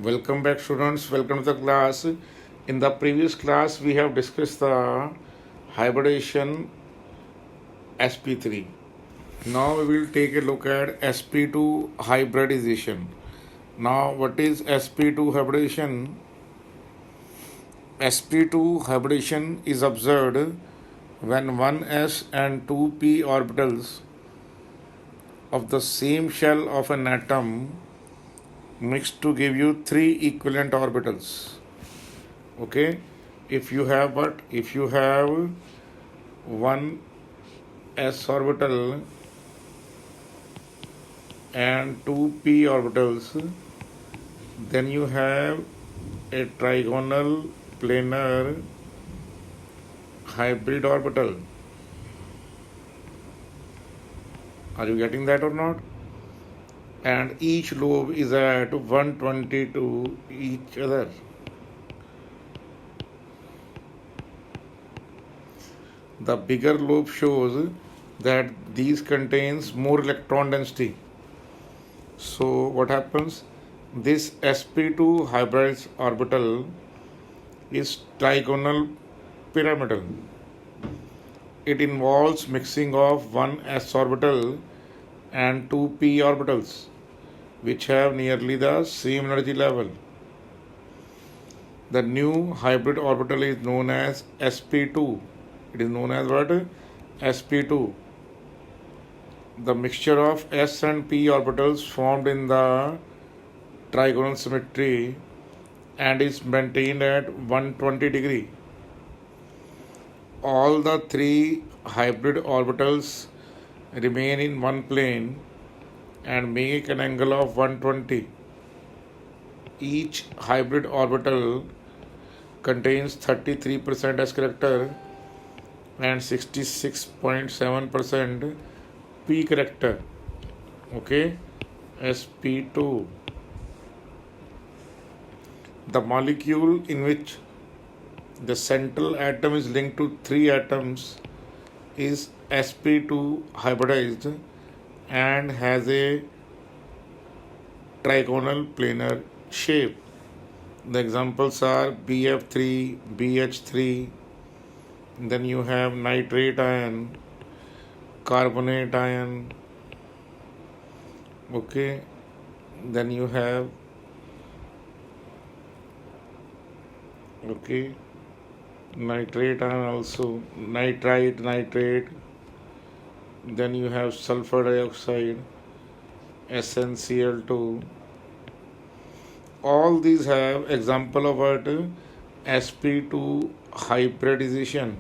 Welcome back, students. Welcome to the class. In the previous class, we have discussed the hybridization sp3. Now we will take a look at sp2 hybridization. Now, what is sp2 hybridization? sp2 hybridization is observed when one s and two p orbitals of the same shell of an atom mixed to give you three equivalent orbitals. Okay, if you have one s orbital and two p orbitals, then you have a trigonal planar hybrid orbital. Are you getting that or not? And each lobe is at 120 to each other. The bigger lobe shows that these contains more electron density. So what happens? This sp2 hybrid orbital is trigonal pyramidal. It involves mixing of one s orbital and two p orbitals, which have nearly the same energy level. The new hybrid orbital is known as sp2. It is known as what? sp2. The mixture of s and p orbitals formed in the trigonal symmetry and is maintained at 120 degree. All the three hybrid orbitals remain in one plane and make an angle of 120. Each hybrid orbital contains 33% s character and 66.7% p character. Okay, sp2. The molecule in which the central atom is linked to three atoms is sp2 hybridized and has a trigonal planar shape. The examples are BF3, BH3, then you have nitrate ion, carbonate ion, okay, then you have nitrate ion also, nitrate, then you have sulfur dioxide, SnCl2. All these have example of what? sp2 hybridization.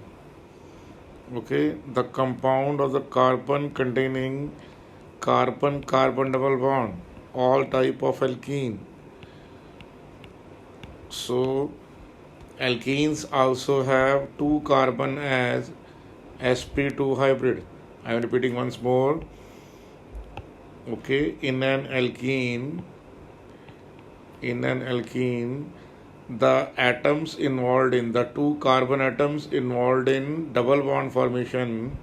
Okay, the compound of the carbon containing carbon-carbon double bond, all type of alkene. So alkenes also have two carbon as sp2 hybrid. I am repeating once more. Okay, in an alkene, the atoms involved in the two carbon atoms involved in double bond formation,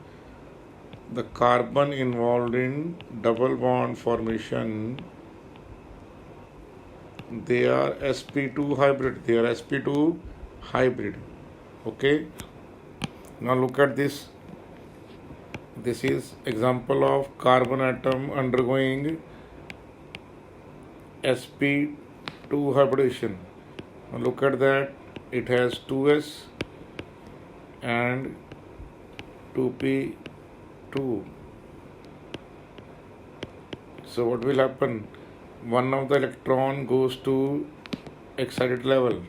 the carbon involved in double bond formation, they are sp2 hybrid. Okay, now look at this. This is example of carbon atom undergoing sp2 hybridization. Now look at that, it has 2s and 2p2. So what will happen? One of the electron goes to excited level.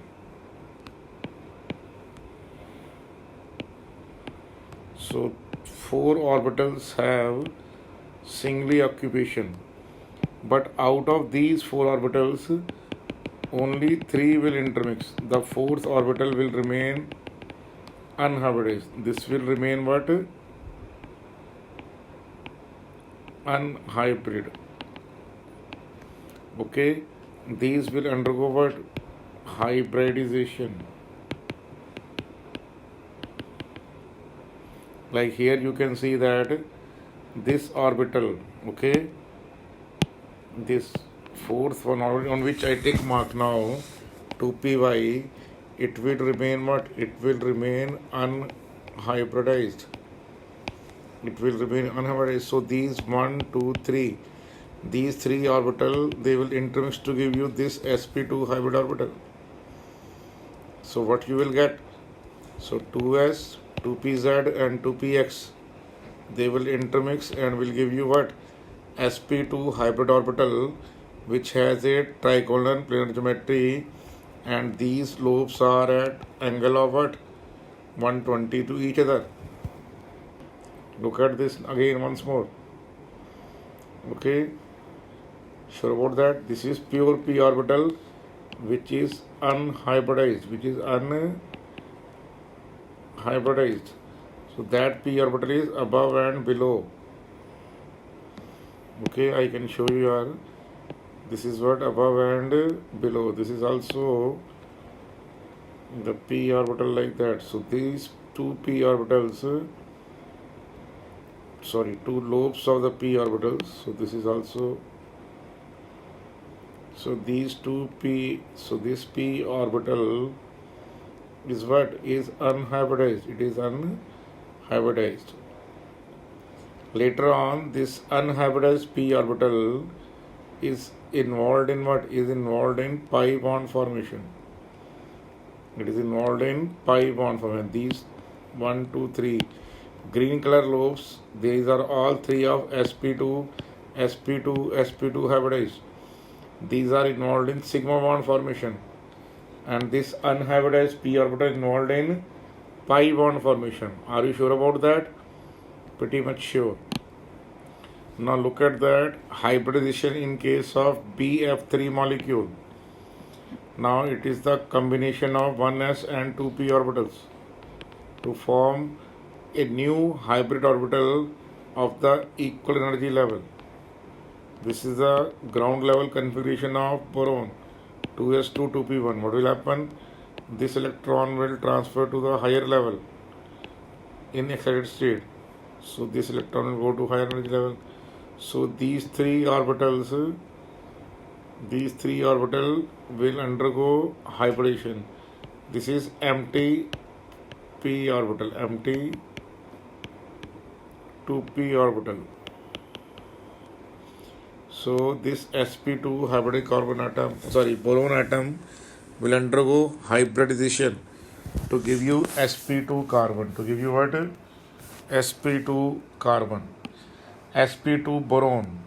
So 4 orbitals have singly occupation, but out of these 4 orbitals only 3 will intermix. The 4th orbital will remain unhybridized. This will remain what? Unhybrid. Okay, these will undergo what? Hybridization. Like here you can see that this orbital, okay, this fourth one on which I take mark now, 2py, it will remain what? It will remain unhybridized. It will remain unhybridized. So these 1, 2, 3, these three orbital, they will intermix to give you this sp2 hybrid orbital. So what you will get? So 2s, 2pz and 2px, they will intermix and will give you what? sp2 hybrid orbital, which has a trigonal planar geometry, and these lobes are at angle of what? 120 to each other. Look at this again once more. Okay, sure about that? This is pure p orbital, which is unhybridized, So that p orbital is above and below. Okay, I can show you here. This is what? Above and below. This is also the p orbital like that. So these two p orbitals, two lobes of the p orbitals. So this is also, so these two p, so this p orbital is what? Is unhybridized. It is unhybridized. Later on, this unhybridized p orbital is involved in what? Is involved in pi bond formation. It is involved in pi bond formation. These 1, 2, 3 green color lobes, these are all three of sp2 hybridized. These are involved in sigma bond formation, and this unhybridized p orbital is involved in pi bond formation. Are you sure about that? Pretty much sure. Now look at that hybridization in case of BF3 molecule. Now it is the combination of 1s and 2p orbitals to form a new hybrid orbital of the equal energy level. This is the ground level configuration of boron, 2s2 2p1. What will happen? This electron will transfer to the higher level in excited state. So this electron will go to higher energy level. So these three orbitals will undergo hybridization. This is empty p orbital, empty 2p orbital. So this sp2 hybrid boron atom will undergo hybridization to give you sp2 carbon. To give you what? sp2 carbon, sp2 boron.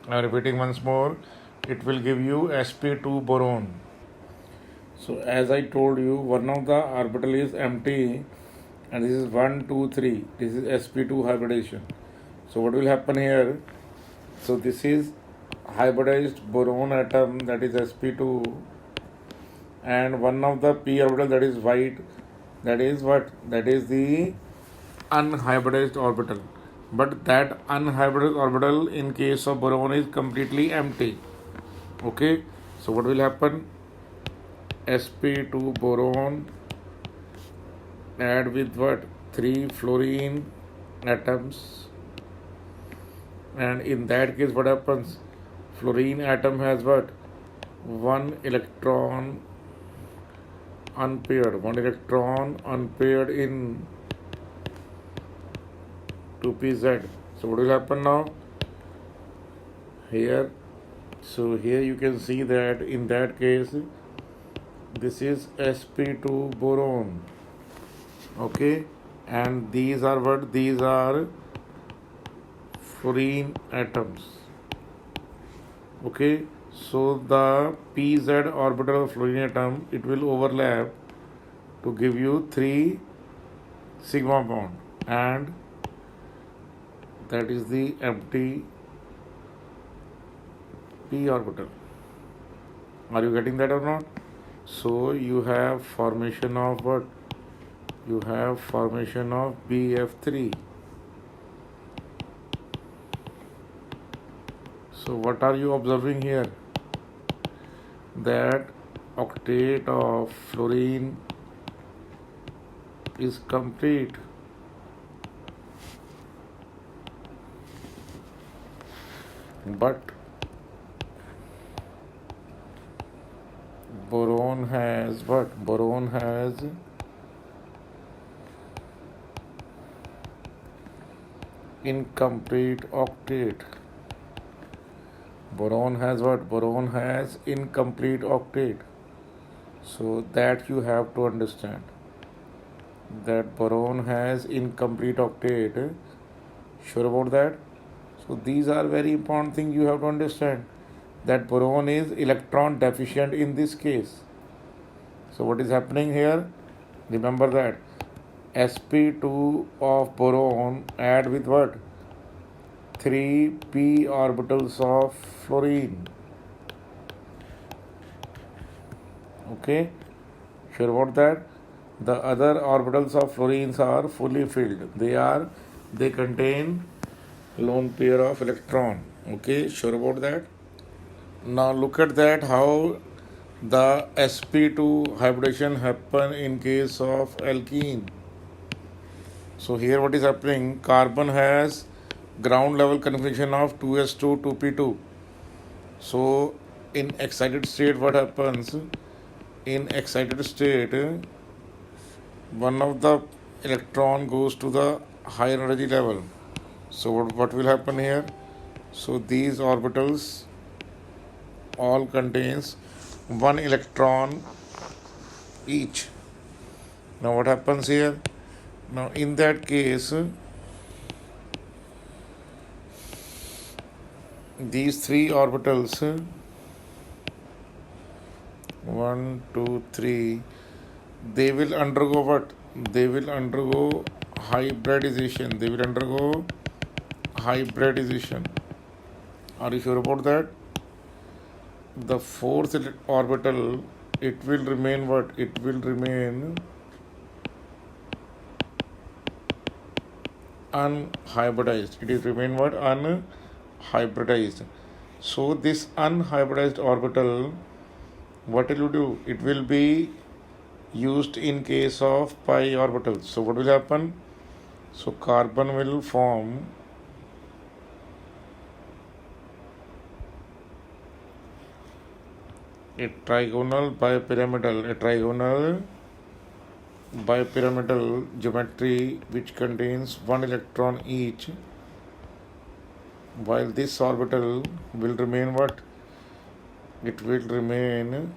I am repeating once more, it will give you sp2 boron. So as I told you, one of the orbital is empty, and this is 1, 2, 3. This is sp2 hybridization. So what will happen here? So this is hybridized boron atom, that is sp2, and one of the p orbital, that is white, that is what? That is the unhybridized orbital. But that unhybridized orbital in case of boron is completely empty. Okay, so what will happen? sp2 boron add with what? 3 fluorine atoms, and in that case what happens? Fluorine atom has what? 1 electron unpaired, in 2pz. So what will happen now? Here, so here you can see that in that case this is sp2 boron. Okay, and these are what? These are fluorine atoms. Okay, so the pz orbital of fluorine atom, it will overlap to give you 3 sigma bond, and that is the empty p orbital. Are you getting that or not? So you have formation of what? You have formation of BF3. So what are you observing here? That octet of fluorine is complete. But boron has what? Boron has incomplete octet. Boron has what? Boron has incomplete octet. So that you have to understand that boron has incomplete octet. Sure about that? So these are very important things you have to understand, that boron is electron deficient in this case. So what is happening here? Remember that sp2 of boron add with what? 3 p orbitals of fluorine. Okay, sure about that? The other orbitals of fluorines are fully filled. They contain lone pair of electron. Okay, sure about that? Now look at that, how the sp2 hybridization happen in case of alkene. So here what is happening? Carbon has ground level configuration of 2s2 2p2. So in excited state what happens? In excited state, one of the electron goes to the higher energy level. So what will happen here? So these orbitals all contains one electron each. Now what happens here? Now in that case, these three orbitals, 1 2 3, they will undergo what? They will undergo hybridization. Are you sure about that? The fourth orbital, it will remain what? It will remain unhybridized. It is remain what? Unhybridized. So this unhybridized orbital, what it will do? It will be used in case of pi orbitals. So what will happen? So carbon will form a trigonal bipyramidal geometry which contains one electron each, while this orbital will remain what? It will remain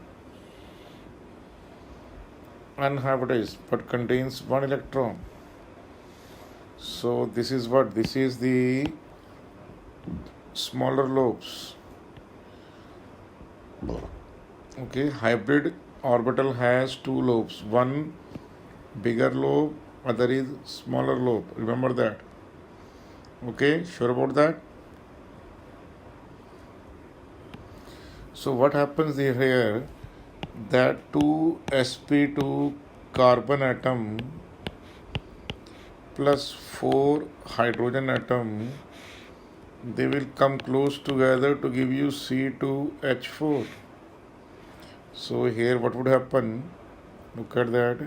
unhybridized but contains one electron. So this is what? This is the smaller lobes. Okay, hybrid orbital has two lobes, one bigger lobe, other is smaller lobe. Remember that. Okay, sure about that? So what happens here? That two sp2 carbon atom plus 4 hydrogen atom, they will come close together to give you C2H4. So here what would happen? Look at that.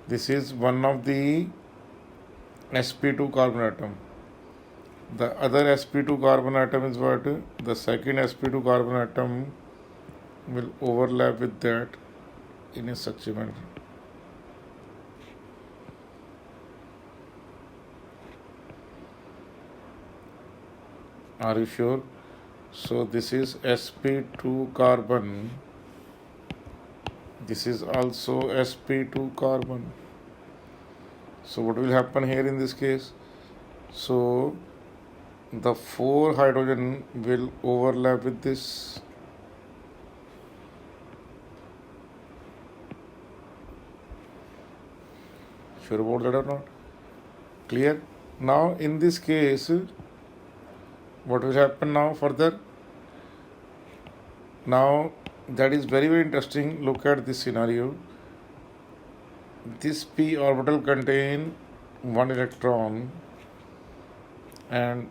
This is one of the sp2 carbon atom. The other sp2 carbon atom is what? The second sp2 carbon atom will overlap with that in a such a manner. Are you sure? So this is sp2 carbon. This is also sp2 carbon. So what will happen here in this case? So the 4 hydrogen will overlap with this. Sure about that or not? Clear? Now in this case, what will happen now further? Now that is very interesting. Look at this scenario. This p orbital contain one electron, and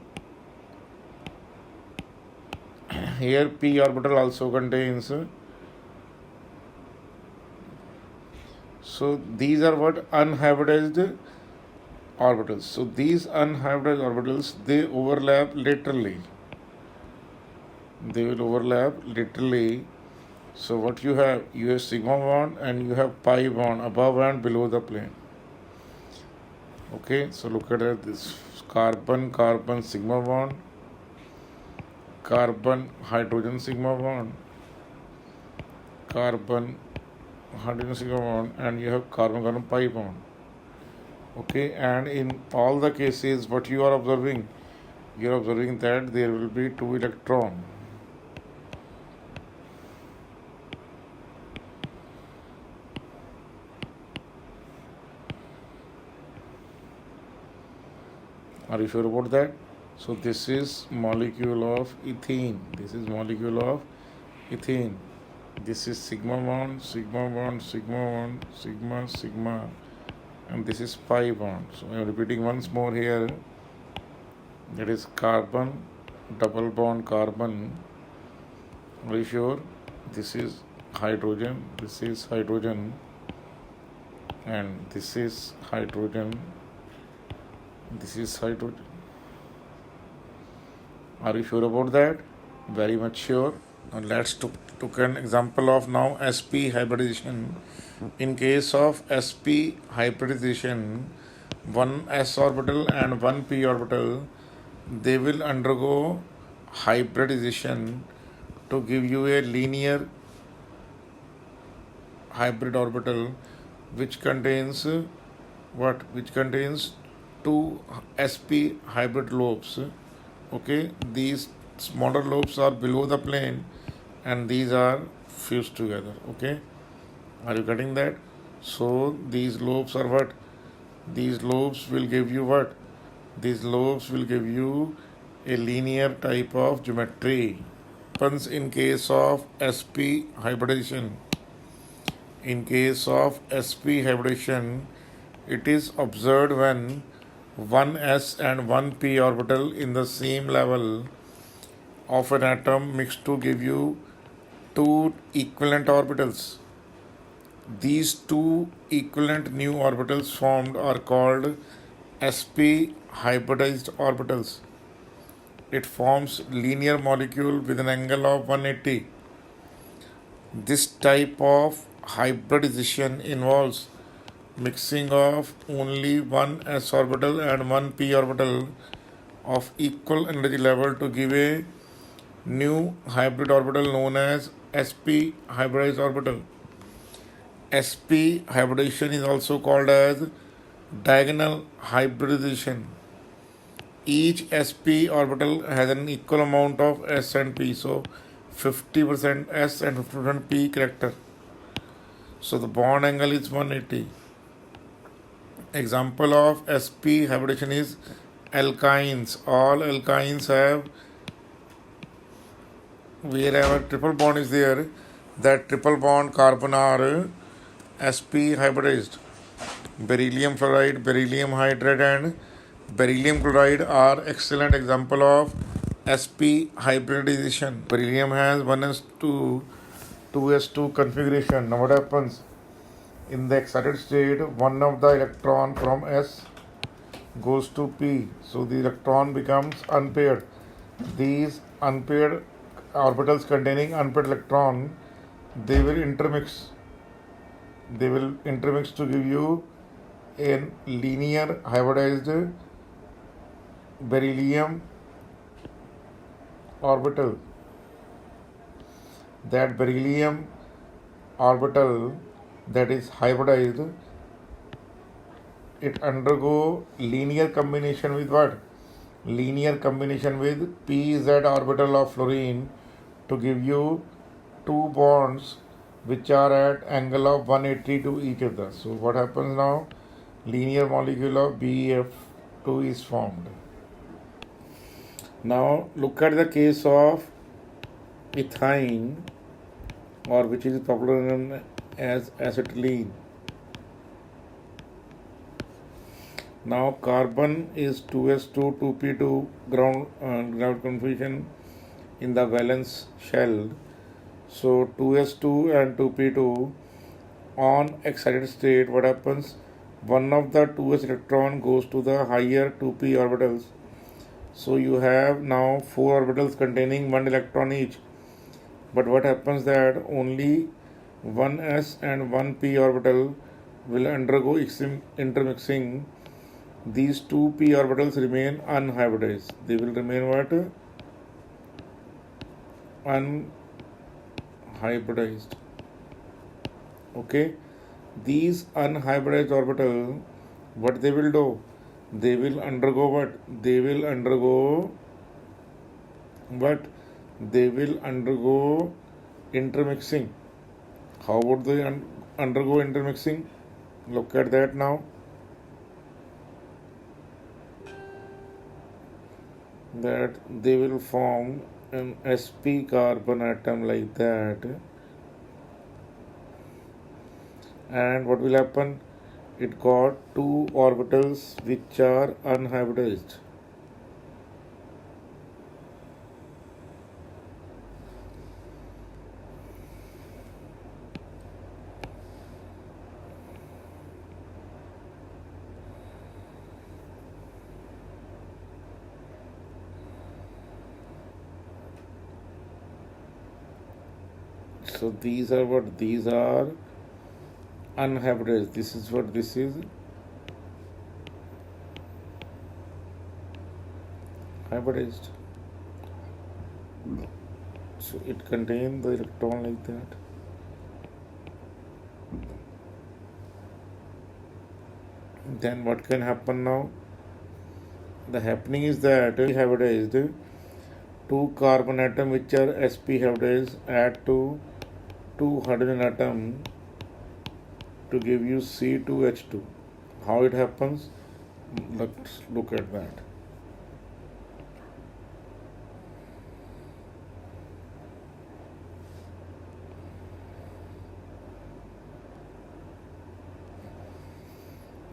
here p orbital also contains So these are what unhybridized orbitals. So these unhybridized orbitals, they overlap laterally. They will overlap laterally. So what you have sigma bond and you have pi bond above and below the plane. Okay, so look at this carbon carbon sigma bond, carbon hydrogen sigma bond, carbon hydrogen sigma bond, and you have carbon carbon pi bond. Okay, and in all the cases what you are observing that there will be two electrons. Are you sure about that? So this is molecule of ethene. This is molecule of ethene. This is sigma bond, sigma bond, sigma bond, sigma, sigma, and this is pi bond. So I am repeating once more here. That is carbon, double bond carbon. Are you sure? This is hydrogen, this is hydrogen, and this is hydrogen, this is hydrogen. Are you sure about that? Very much sure. Now let's took an example of now sp hybridization. In case of sp hybridization, one s orbital and one p orbital, they will undergo hybridization to give you a linear hybrid orbital which contains what? Which contains two sp hybrid lobes. Okay, these smaller lobes are below the plane and these are fused together. Okay, are you getting that? So these lobes are what? These lobes will give you what? These lobes will give you a linear type of geometry. Happens in case of sp hybridization. In case of sp hybridization, it is observed when one s and one p orbital in the same level of an atom mix to give you two equivalent orbitals. These two equivalent new orbitals formed are called sp hybridized orbitals. It forms linear molecule with an angle of 180. This type of hybridization involves mixing of only one s orbital and one p orbital of equal energy level to give a new hybrid orbital known as sp hybridized orbital. sp hybridization is also called as diagonal hybridization. Each sp orbital has an equal amount of s and p, so 50% s and 50% p character. So the bond angle is 180. Example of sp hybridization is alkynes. All alkynes have, wherever triple bond is there, that triple bond carbon are sp hybridized. Beryllium fluoride, beryllium hydride, and beryllium chloride are excellent example of sp hybridization. Beryllium has 1s2, 2s2 configuration. Now what happens? In the excited state, one of the electron from s goes to p, so the electron becomes unpaired. These unpaired orbitals containing unpaired electron, they will intermix. They will intermix to give you a linear hybridized beryllium orbital. That beryllium orbital that is hybridized, it undergo linear combination with what? Linear combination with pz orbital of fluorine to give you two bonds which are at angle of 180 to each other. So what happens now? Linear molecule of BeF2 is formed. Now look at the case of ethine, or which is popularly known as acetylene. Now carbon is 2s2, 2p2 ground configuration in the valence shell. So 2s2 and 2p2 on excited state, what happens? One of the 2s electron goes to the higher 2p orbitals. So you have now 4 orbitals containing 1 electron each. But what happens that only 1s and 1p orbital will undergo intermixing. These 2p orbitals remain unhybridized. They will remain what? Unhybridized. Okay, these unhybridized orbital, what they will do? They will undergo what? They will undergo what? They will undergo intermixing. How would they undergo intermixing? Look at that now. That they will form an sp carbon atom like that. And what will happen? It got 2 orbitals which are unhybridized. So these are what? These are unhybridized. This is what this is. Hybridized. So it contains the electron like that. Then what can happen now? The happening is that hybridized 2 carbon atom which are sp hybridized add to 2 hydrogen atom to give you C2H2. How it happens? Let's look at that.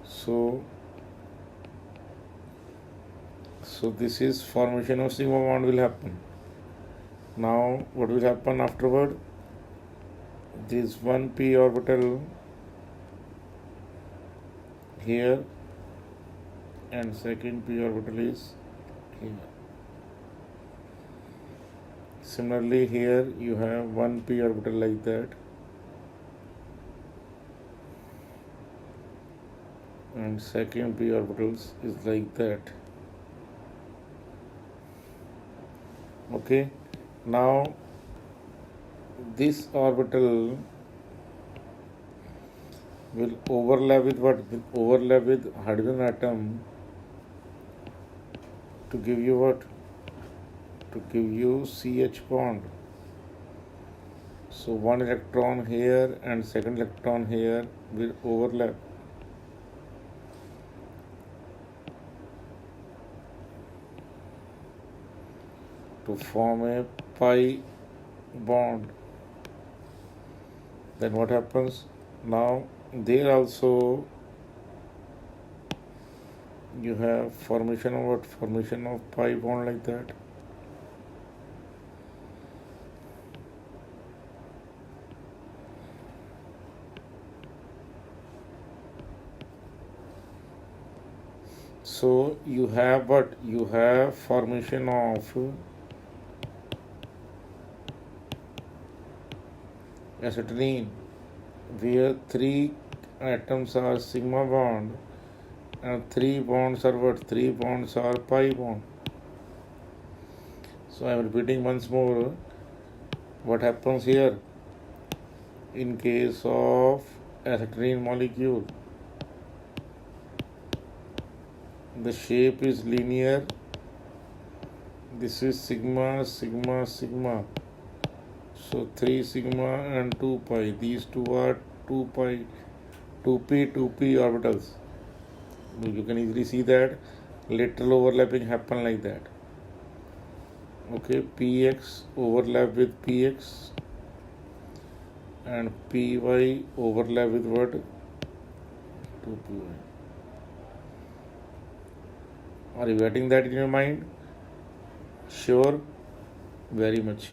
So this is formation of sigma bond will happen. Now what will happen afterward? This 1p orbital here and second p orbital is here. Similarly here you have 1p orbital like that and second p orbitals is like that. Okay, now this orbital will overlap with what? Will overlap with hydrogen atom to give you what? To give you CH bond. So one electron here and second electron here will overlap. To form a pi bond. Then what happens? Now there also you have formation of what? Formation of pi bond like that. So you have what? You have formation of acetylene where 3 atoms are sigma bond and 3 bonds are what? 3 bonds are pi bond. So I am repeating once more what happens here in case of acetylene molecule. The shape is linear. This is sigma, sigma, sigma. So 3 sigma and 2 pi. These two are 2 pi, 2p, 2p orbitals. You can easily see that lateral overlapping happen like that. Okay, px overlap with px and py overlap with what? 2py. Are you getting that in your mind? Sure, very much.